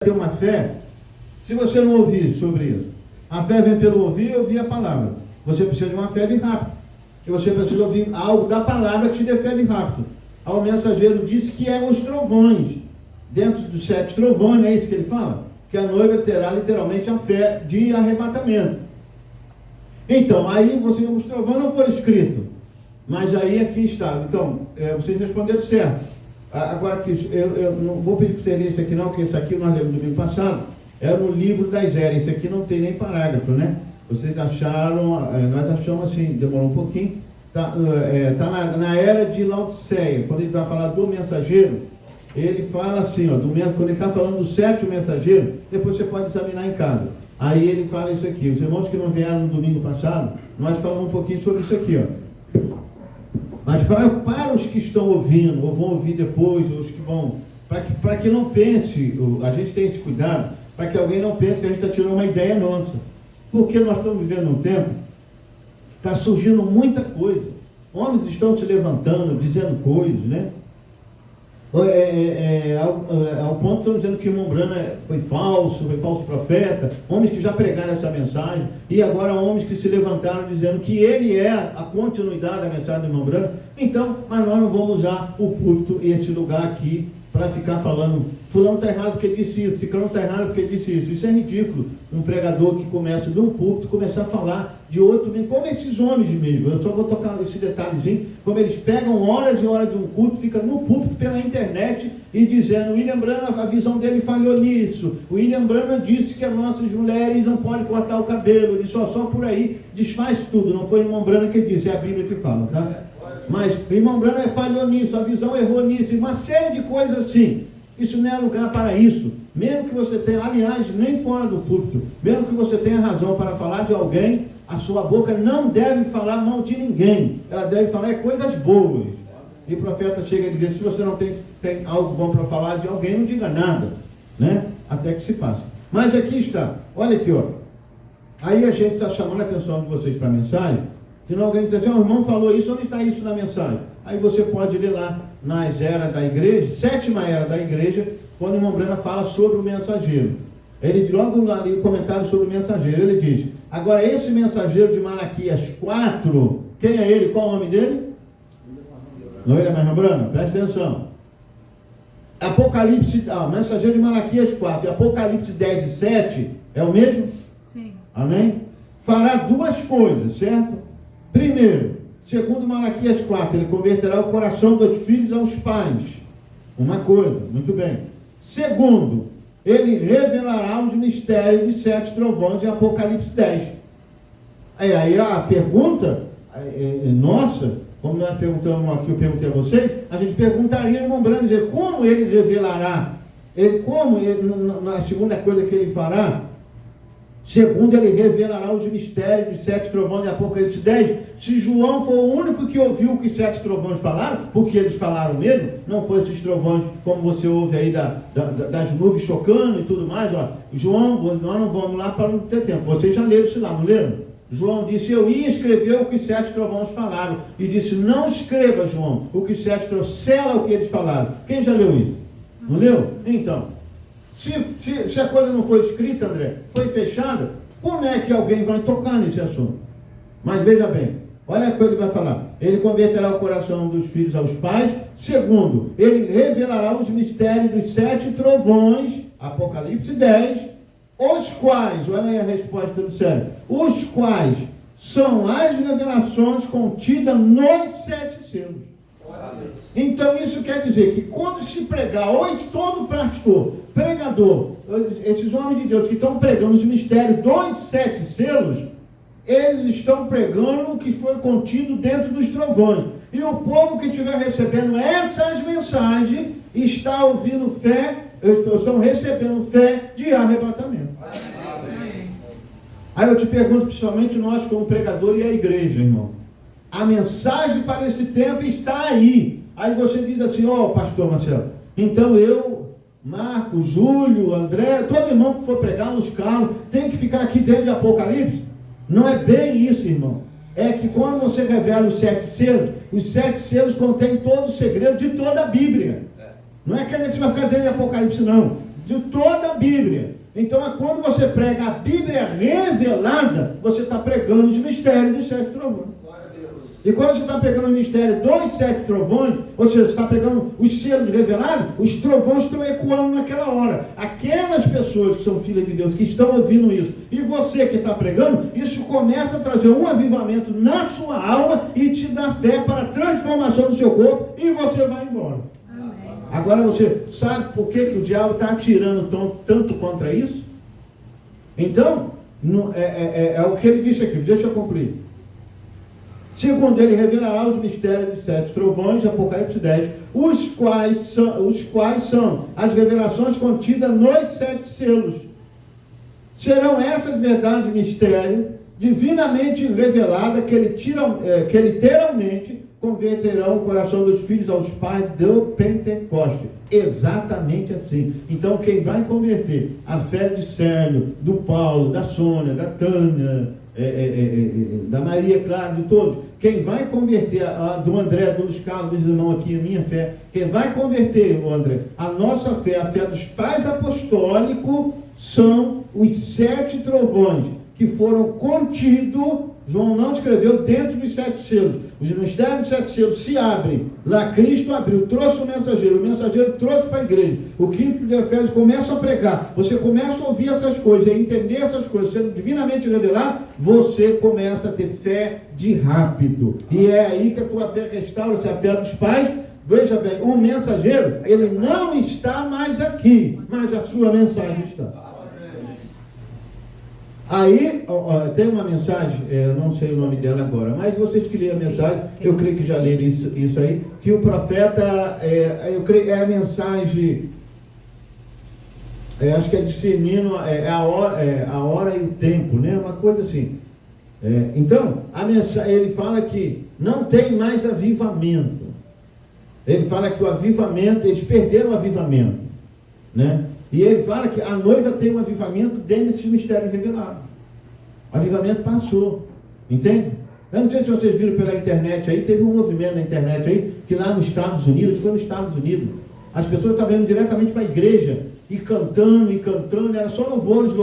ter uma fé, se você não ouvir sobre isso. A fé vem pelo ouvir e ouvir a palavra. Você precisa de uma fé de rápido. E você precisa ouvir algo da palavra que te dê fé de rápido. O mensageiro disse que é os trovões. Dentro dos 7 trovões, é isso que ele fala? Que a noiva terá literalmente a fé de arrebatamento. Então, aí os trovões não foram escritos. Mas aí aqui está. Então, vocês responderam certo. Agora, eu não vou pedir para você ler isso aqui não, porque isso aqui nós lemos no domingo passado, é no livro das eras. Isso aqui não tem nem parágrafo, né? Vocês acharam, nós achamos assim, demorou um pouquinho, está na era de Laodiceia. Quando ele vai falar do mensageiro, ele fala assim, ó, quando ele está falando do 7º mensageiro, depois você pode examinar em casa. Aí ele fala isso aqui. Os irmãos que não vieram no domingo passado, nós falamos um pouquinho sobre isso aqui, ó. Mas para os que estão ouvindo, ou vão ouvir depois, ou os que vão, para que não pense, a gente tem esse cuidado, para que alguém não pense que a gente está tirando uma ideia nossa. Porque nós estamos vivendo um tempo, está surgindo muita coisa. Homens estão se levantando, dizendo coisas, né? Ao ponto que estão dizendo que o irmão Brana foi falso profeta, homens que já pregaram essa mensagem, e agora homens que se levantaram dizendo que ele é a continuidade da mensagem do irmão Brana. Então, mas nós não vamos usar o púlpito e esse lugar aqui para ficar falando, fulano está errado porque disse isso, ciclano está errado porque disse isso. Isso é ridículo. Um pregador que começa de um púlpito começar a falar de outro, como esses homens mesmo. Eu só vou tocar esse detalhezinho, como eles pegam horas e horas de um culto, ficam no púlpito pela internet e dizendo, William Brana, a visão dele falhou nisso. O William Brana disse que as nossas mulheres não podem cortar o cabelo, ele só por aí desfaz tudo. Não foi o irmão Brana que disse, é a Bíblia que fala, tá? Mas o irmão Brana falhou nisso, a visão errou nisso, uma série de coisas assim. Isso não é lugar para isso. Mesmo que você tenha, aliás, nem fora do púlpito, mesmo que você tenha razão para falar de alguém, a sua boca não deve falar mal de ninguém. Ela deve falar coisas boas. E o profeta chega e diz, se você não tem algo bom para falar de alguém, não diga nada, né? Até que se passe. Mas aqui está, olha aqui, ó. Aí a gente está chamando a atenção de vocês para a mensagem. Se não alguém diz assim, o irmão falou isso, onde está isso na mensagem? Aí você pode ler lá nas eras da igreja, 7ª era da igreja, quando o irmão Brana fala sobre o mensageiro. Ele logo lá no comentário sobre o mensageiro, ele diz, agora esse mensageiro de Malaquias 4, quem é ele? Qual o nome dele? Não, ele é mais irmão Brana? Presta atenção. Apocalipse, mensageiro de Malaquias 4 e Apocalipse 10 e 7 é o mesmo? Sim. Amém? Fará 2 coisas, certo? Primeiro, segundo Malaquias 4, ele converterá o coração dos filhos aos pais. Uma coisa, muito bem. Segundo, ele revelará os mistérios de 7 trovões em Apocalipse 10. Aí a pergunta nossa, como nós perguntamos aqui, eu perguntei a vocês, a gente perguntaria ao irmão Brana, dizer, como ele revelará? Na segunda coisa que ele fará, segundo, ele revelará os mistérios dos 7 trovões de Apocalipse 10. Se João for o único que ouviu o que 7 trovões falaram, porque eles falaram mesmo, não foi esses trovões como você ouve aí das nuvens chocando e tudo mais, ó. João, nós não vamos lá para não ter tempo. Vocês já leram isso lá, não leram? João disse, eu ia escrever o que 7 trovões falaram. E disse, não escreva, João, o que 7 trovões, sela o que eles falaram. Quem já leu isso? Não leu? Então, se a coisa não foi escrita, André, foi fechada, como é que alguém vai tocar nesse assunto? Mas veja bem, olha o que ele vai falar. Ele converterá o coração dos filhos aos pais. Segundo, ele revelará os mistérios dos 7 trovões, Apocalipse 10, os quais, olha aí a resposta do céu, os quais são as revelações contidas nos 7 selos. Então isso quer dizer que quando se pregar, hoje todo pastor, pregador, esses homens de Deus que estão pregando os mistérios dos 7 selos, eles estão pregando o que foi contido dentro dos trovões. E o povo que estiver recebendo essas mensagens está ouvindo fé, estão recebendo fé de arrebatamento. Aí eu te pergunto, principalmente nós como pregador e a igreja, irmão, a mensagem para esse tempo está aí. Aí você diz assim, pastor Marcelo, então eu, Marco, Júlio, André, todo irmão que for pregar nos carros, tem que ficar aqui dentro de Apocalipse? Não é bem isso, irmão. É que quando você revela os 7 selos, os 7 selos contêm todo o segredo de toda a Bíblia. Não é que a gente vai ficar dentro de Apocalipse, não. de toda a Bíblia. Então, quando você prega a Bíblia revelada, você está pregando os mistérios dos 7 trovões. E quando você está pregando o mistério dos 7 trovões, ou seja, você está pregando os selos revelados, os trovões estão ecoando naquela hora. Aquelas pessoas que são filhas de Deus, que estão ouvindo isso, e você que está pregando, isso começa a trazer um avivamento na sua alma e te dá fé para a transformação do seu corpo, e você vai embora. Amém. Agora você sabe por que o diabo está atirando tanto contra isso? Então, é o que ele disse aqui, deixa eu concluir. Segundo ele, revelará os mistérios dos 7 trovões, Apocalipse 10, os quais são as revelações contidas nos 7 selos. Serão essas verdades de mistério, divinamente reveladas, que literalmente converterão o coração dos filhos aos pais do Pentecoste. Exatamente assim. Então, quem vai converter a fé de Célio, do Paulo, da Sônia, da Tânia, da Maria Clara, de todos, quem vai converter do André, do Luiz Carlos, dos irmãos aqui, a minha fé, quem vai converter, o André, a nossa fé, a fé dos pais apostólicos, são os 7 trovões que foram contidos. João não escreveu dentro dos 7 selos. Os mistérios dos 7 selos se abrem. Lá Cristo abriu, trouxe o mensageiro trouxe para a igreja. O 5º de Efésios começa a pregar. Você começa a ouvir essas coisas, a entender essas coisas, sendo divinamente revelado, você começa a ter fé de rápido. E é aí que a sua fé restaura-se, a fé dos pais. Veja bem, o mensageiro, ele não está mais aqui, mas a sua mensagem está. Aí, tem uma mensagem, eu não sei o nome dela agora, mas vocês que leram a mensagem, eu creio que já leram isso aí, que o profeta, eu creio, é a mensagem, acho que é discernindo a hora e o tempo, né? Uma coisa assim. Então, a mensagem, ele fala que não tem mais avivamento. Ele fala que o avivamento, eles perderam o avivamento, né? E ele fala que a noiva tem um avivamento dentro desses mistérios revelados. O avivamento passou. Entende? Eu não sei se vocês viram pela internet aí, teve um movimento na internet aí, que lá nos Estados Unidos, as pessoas estavam indo diretamente para a igreja, e cantando, era só louvores,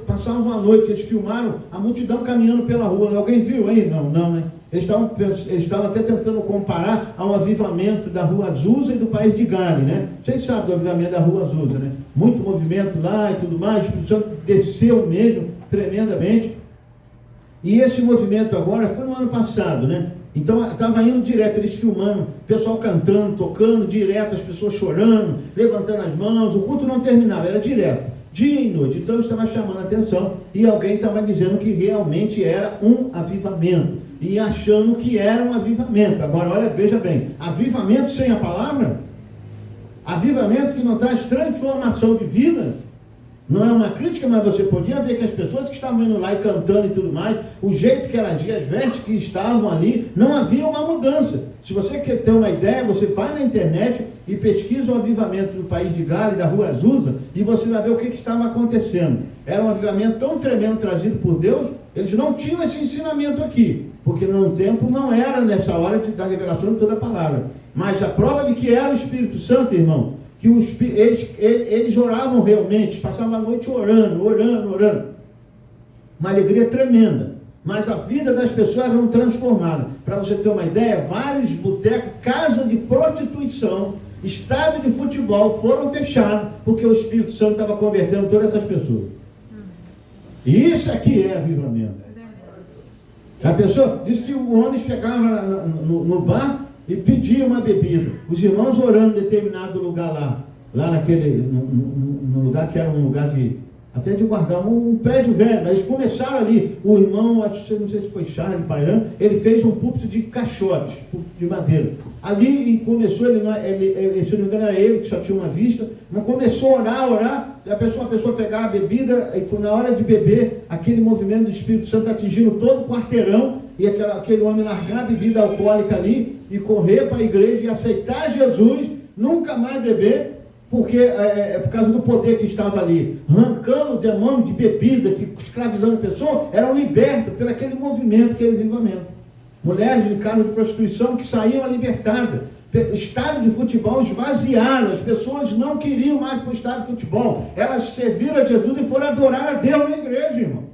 passavam a noite, eles filmaram a multidão caminhando pela rua. Alguém viu aí? Não, né? Eles estavam até tentando comparar ao avivamento da Rua Azusa e do país de Gales, né? Vocês sabem do avivamento da Rua Azusa, né? Muito movimento lá e tudo mais, o Espírito Santo desceu mesmo, tremendamente. E esse movimento agora foi no ano passado, né? Então estava indo direto, eles filmando, o pessoal cantando, tocando direto, as pessoas chorando, levantando as mãos, o culto não terminava, era direto, dia e noite. Então estava chamando a atenção e alguém estava dizendo que realmente era um avivamento e achando que era um avivamento. Agora olha, veja bem, avivamento sem a palavra, avivamento que não traz transformação de vida. Não é uma crítica, mas você podia ver que as pessoas que estavam indo lá e cantando e tudo mais, o jeito que elas iam, as vestes que estavam ali, não havia uma mudança. Se você quer ter uma ideia, você vai na internet e pesquisa o avivamento do país de Gales, da Rua Azusa, e você vai ver o que estava acontecendo. Era um avivamento tão tremendo trazido por Deus, eles não tinham esse ensinamento aqui, porque no tempo não era nessa hora da revelação de toda a palavra. Mas a prova de que era o Espírito Santo, irmão, que eles oravam realmente, passavam a noite orando. Uma alegria tremenda. Mas a vida das pessoas era transformada. Para você ter uma ideia, vários botecos, casa de prostituição, estádio de futebol foram fechados, porque o Espírito Santo estava convertendo todas essas pessoas. E isso aqui é avivamento. A pessoa disse que o homem chegava no bar e pedia uma bebida. Os irmãos orando em determinado lugar lá naquele, no lugar que era um lugar até de guardar um prédio velho, mas eles começaram ali. O irmão, não sei se foi Charles Pairan, ele fez um púlpito de caixotes, de madeira. Ali e começou, se não me engano era ele que só tinha uma vista, mas começou a orar, e a pessoa pegava a bebida, e na hora de beber, aquele movimento do Espírito Santo atingindo todo o quarteirão, e aquele homem largar a bebida alcoólica ali, e correr para a igreja e aceitar Jesus, nunca mais beber, porque por causa do poder que estava ali, arrancando o demônio de bebida, que escravizando a pessoa, eram libertos pelo aquele movimento, aquele avivamento. Mulheres de casa de prostituição que saíam libertadas, estádio de futebol esvaziaram, as pessoas não queriam mais para o estádio de futebol, elas serviram a Jesus e foram adorar a Deus na igreja, irmão.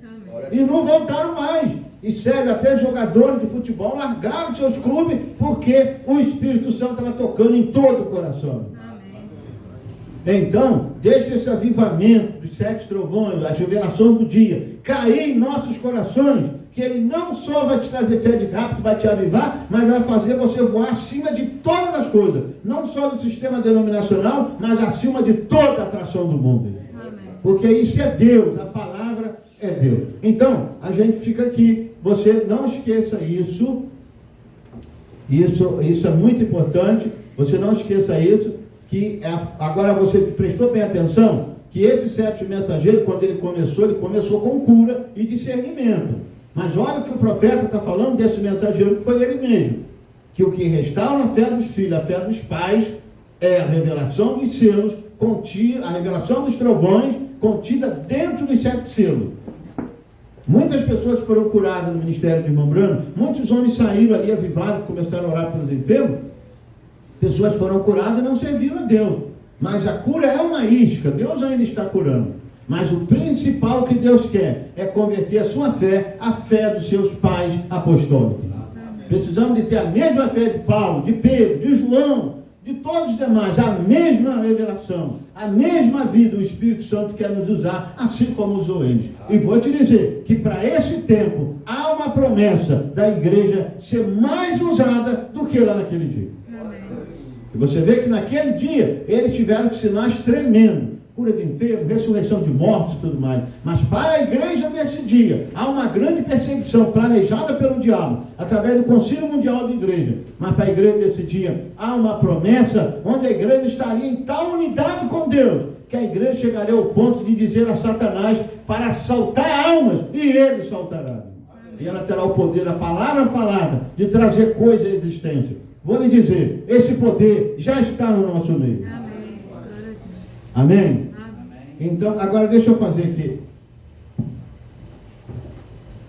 E não voltaram mais. E sério, até jogadores de futebol largaram seus clubes porque o Espírito Santo estava tocando em todo o coração. Então, deixe esse avivamento dos 7 trovões, a revelação do dia, cair em nossos corações, que ele não só vai te trazer fé de rápido, vai te avivar, mas vai fazer você voar acima de todas as coisas, não só do sistema denominacional, mas acima de toda a atração do mundo. Amém. Porque isso é Deus, a palavra é Deus. Então, a gente fica aqui, você não esqueça isso é muito importante, você não esqueça isso, que agora você prestou bem atenção, que esse 7º mensageiro, quando ele começou com cura e discernimento. Mas olha o que o profeta está falando desse mensageiro, que foi ele mesmo. Que o que restaura a fé dos filhos, a fé dos pais, é a revelação dos selos, a revelação dos trovões, contida dentro dos 7 selos. Muitas pessoas foram curadas no ministério do irmão Brano, muitos homens saíram ali avivados, começaram a orar pelos enfermos, pessoas foram curadas e não serviram a Deus. Mas a cura é uma isca, Deus ainda está curando. Mas o principal que Deus quer é converter a sua fé à fé dos seus pais apostólicos. Precisamos de ter a mesma fé de Paulo, de Pedro, de João, de todos os demais, a mesma revelação, a mesma vida o Espírito Santo quer nos usar, assim como usou eles. E vou te dizer que para esse tempo há uma promessa da igreja ser mais usada do que lá naquele dia. E você vê que naquele dia eles tiveram sinais tremendos. Cura de enfermo, ressurreição de mortos e tudo mais. Mas para a igreja desse dia, há uma grande perseguição planejada pelo diabo, através do Concílio Mundial de Igreja. Mas para a igreja desse dia, há uma promessa onde a igreja estaria em tal unidade com Deus, que a igreja chegaria ao ponto de dizer a Satanás para assaltar almas, e ele saltará. E ela terá o poder da palavra falada, de trazer coisa à existência. Vou lhe dizer, esse poder já está no nosso meio. Amém? Amém? Então, agora deixa eu fazer aqui.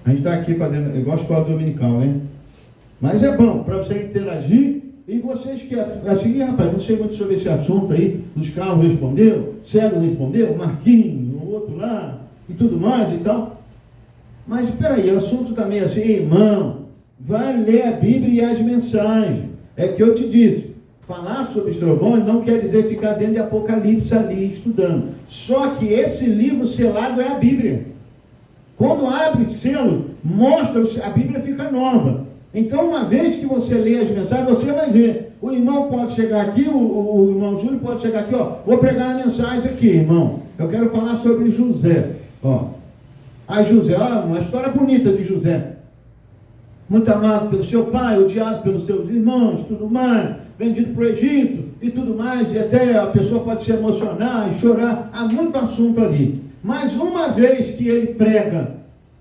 A gente está aqui fazendo, igual a escola dominical, né? Mas é bom para você interagir. E vocês que assim, rapaz, não sei muito sobre esse assunto aí. Os Carlos respondeu, Célio respondeu, Marquinhos, o outro lá, e tudo mais e tal. Mas espera aí, o assunto também é assim, irmão, vai ler a Bíblia e as mensagens. É que eu te disse. Falar sobre os trovões não quer dizer ficar dentro de Apocalipse ali estudando. Só que esse livro selado é a Bíblia. Quando abre selo, mostra, a Bíblia fica nova. Então, uma vez que você lê as mensagens, você vai ver. O irmão pode chegar aqui, o irmão Júlio pode chegar aqui, ó. Vou pregar a mensagem aqui, irmão. Eu quero falar sobre José. Ó. José, uma história bonita de José. Muito amado pelo seu pai, odiado pelos seus irmãos, tudo mais. Vendido para o Egito e tudo mais, e até a pessoa pode se emocionar e chorar, há muito assunto ali. Mas uma vez que ele prega,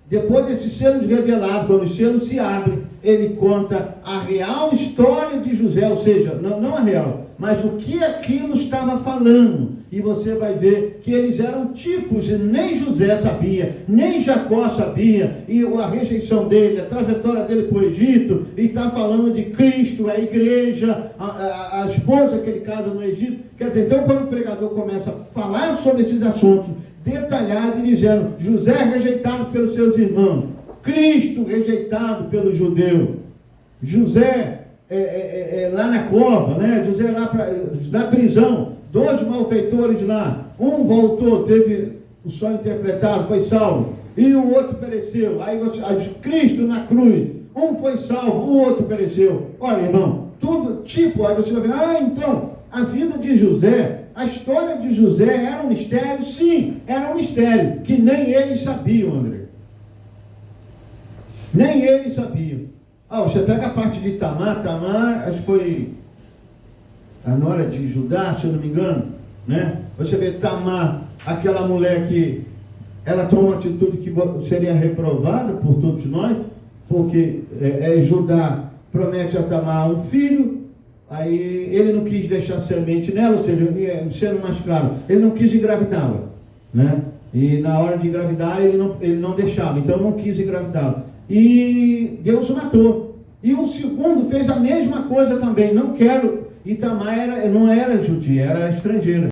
depois desses selos revelados, quando os selos se abrem, ele conta a real história de José, ou seja, não a real, mas o que aquilo estava falando. E você vai ver que eles eram tipos, e nem José sabia, nem Jacó sabia, e a rejeição dele, a trajetória dele para o Egito, e está falando de Cristo, a igreja, a esposa que ele casa no Egito. Quer dizer, então quando o pregador começa a falar sobre esses assuntos, detalhado e dizendo, José rejeitado pelos seus irmãos, Cristo rejeitado pelo judeu, José lá na cova, né? José lá na prisão, 2 malfeitores lá, um voltou, teve o sonho interpretado, foi salvo, e o outro pereceu. Aí Cristo na cruz, um foi salvo, o outro pereceu. Olha, irmão, tudo tipo, aí você vai ver, então, a vida de José, a história de José era um mistério? Sim, era um mistério, que nem eles sabiam, André. Nem eles sabiam. Você pega a parte de Tamar, acho que foi a nora de Judá, se eu não me engano, né? Você vê Tamar, aquela mulher que ela toma uma atitude que seria reprovada por todos nós, porque Judá promete a Tamar um filho, aí ele não quis deixar semente nela, ou seja, sendo mais claro, ele não quis engravidá-la, né? E na hora de engravidar ele não deixava, então não quis engravidá-la. E Deus o matou. E um segundo fez a mesma coisa também, não quero E Tamar não era judia, era estrangeira.